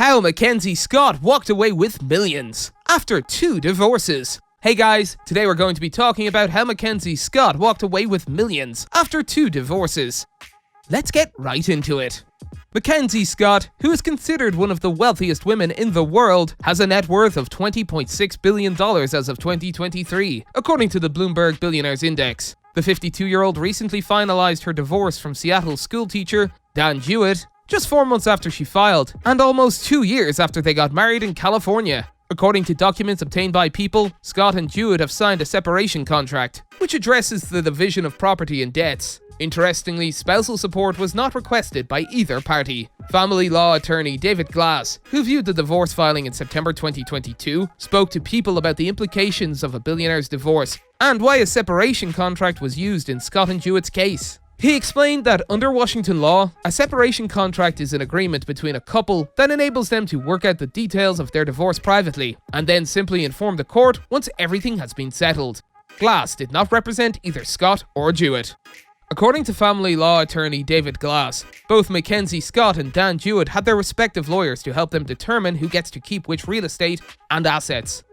How Mackenzie Scott walked away with millions after 2 divorces. Hey guys, today we're going to be talking about how Mackenzie Scott walked away with millions after 2 divorces. Let's get right into it. Mackenzie Scott, who is considered one of the wealthiest women in the world, has a net worth of $20.6 billion as of 2023, according to the Bloomberg Billionaires Index. The 52-year-old recently finalized her divorce from Seattle schoolteacher Dan Jewett just 4 months after she filed, and almost 2 years after they got married in California. According to documents obtained by People, Scott and Jewett have signed a separation contract, which addresses the division of property and debts. Interestingly, spousal support was not requested by either party. Family law attorney David Glass, who viewed the divorce filing in September 2022, spoke to People about the implications of a billionaire's divorce and why a separation contract was used in Scott and Jewett's case. He explained that under Washington law, a separation contract is an agreement between a couple that enables them to work out the details of their divorce privately, and then simply inform the court once everything has been settled. Glass did not represent either Scott or Jewett. According to family law attorney David Glass, both Mackenzie Scott and Dan Jewett had their respective lawyers to help them determine who gets to keep which real estate and assets.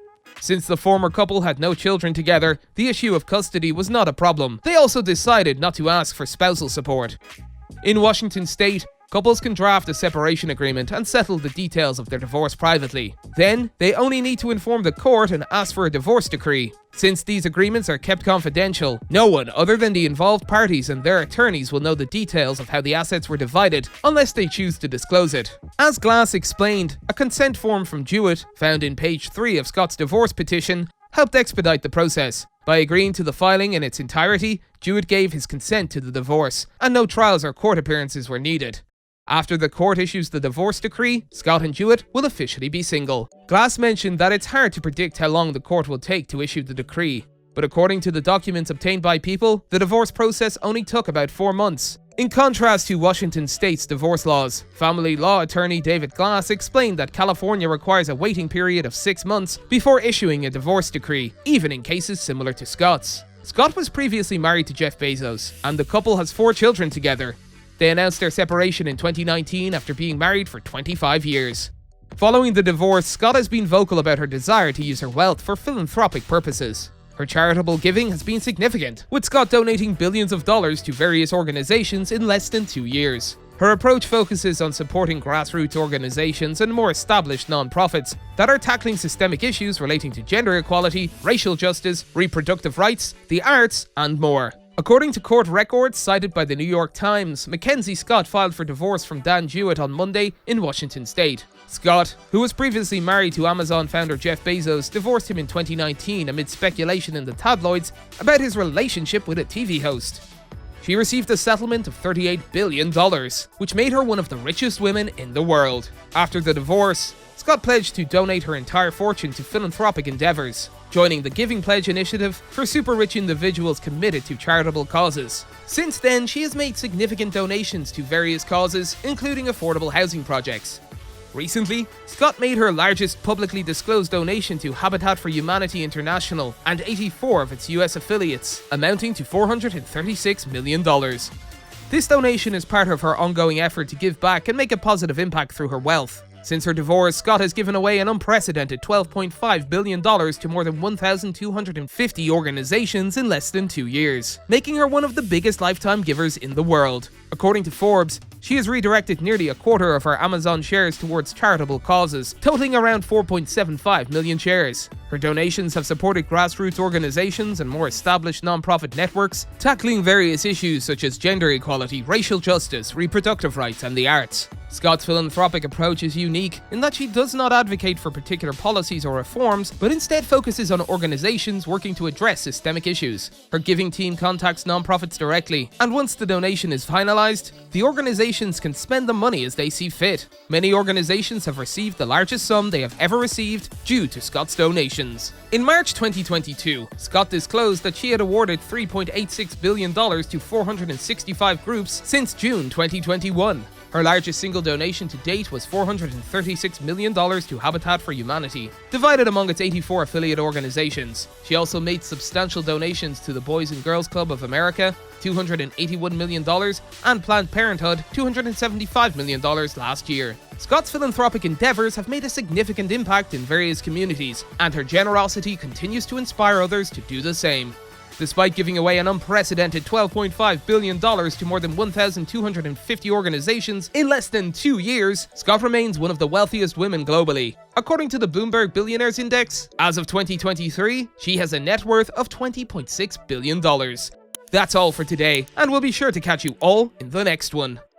Since the former couple had no children together, the issue of custody was not a problem. They also decided not to ask for spousal support. In Washington state, couples can draft a separation agreement and settle the details of their divorce privately. Then, they only need to inform the court and ask for a divorce decree. Since these agreements are kept confidential, no one other than the involved parties and their attorneys will know the details of how the assets were divided unless they choose to disclose it. As Glass explained, a consent form from Jewett, found in page 3 of Scott's divorce petition, helped expedite the process. By agreeing to the filing in its entirety, Jewett gave his consent to the divorce, and no trials or court appearances were needed. After the court issues the divorce decree, Scott and Jewett will officially be single. Glass mentioned that it's hard to predict how long the court will take to issue the decree, but according to the documents obtained by People, the divorce process only took about 4 months. In contrast to Washington state's divorce laws, family law attorney David Glass explained that California requires a waiting period of 6 months before issuing a divorce decree, even in cases similar to Scott's. Scott was previously married to Jeff Bezos, and the couple has 4 children together. They announced their separation in 2019 after being married for 25 years. Following the divorce, Scott has been vocal about her desire to use her wealth for philanthropic purposes. Her charitable giving has been significant, with Scott donating billions of dollars to various organizations in less than 2 years. Her approach focuses on supporting grassroots organizations and more established non-profits that are tackling systemic issues relating to gender equality, racial justice, reproductive rights, the arts, and more. According to court records cited by the New York Times, Mackenzie Scott filed for divorce from Dan Jewett on Monday in Washington state. Scott, who was previously married to Amazon founder Jeff Bezos, divorced him in 2019 amid speculation in the tabloids about his relationship with a TV host. She received a settlement of $38 billion, which made her one of the richest women in the world. After the divorce, Scott pledged to donate her entire fortune to philanthropic endeavors, joining the Giving Pledge initiative for super-rich individuals committed to charitable causes. Since then, she has made significant donations to various causes, including affordable housing projects. Recently, Scott made her largest publicly disclosed donation to Habitat for Humanity International and 84 of its US affiliates, amounting to $436 million. This donation is part of her ongoing effort to give back and make a positive impact through her wealth. Since her divorce, Scott has given away an unprecedented $12.5 billion to more than 1,250 organizations in less than 2 years, making her one of the biggest lifetime givers in the world. According to Forbes, she has redirected nearly a quarter of her Amazon shares towards charitable causes, totaling around 4.75 million shares. Her donations have supported grassroots organizations and more established non-profit networks, tackling various issues such as gender equality, racial justice, reproductive rights, and the arts. Scott's philanthropic approach is unique in that she does not advocate for particular policies or reforms, but instead focuses on organizations working to address systemic issues. Her giving team contacts nonprofits directly, and once the donation is finalized, the organizations can spend the money as they see fit. Many organizations have received the largest sum they have ever received due to Scott's donations. In March 2022, Scott disclosed that she had awarded $3.86 billion to 465 groups since June 2021. Her largest single donation to date was $436 million to Habitat for Humanity, divided among its 84 affiliate organizations. She also made substantial donations to the Boys and Girls Club of America, $281 million, and Planned Parenthood, $275 million last year. Scott's philanthropic endeavours have made a significant impact in various communities, and her generosity continues to inspire others to do the same. Despite giving away an unprecedented $12.5 billion to more than 1,250 organizations in less than 2 years, Scott remains one of the wealthiest women globally. According to the Bloomberg Billionaires Index, as of 2023, she has a net worth of $20.6 billion. That's all for today, and we'll be sure to catch you all in the next one.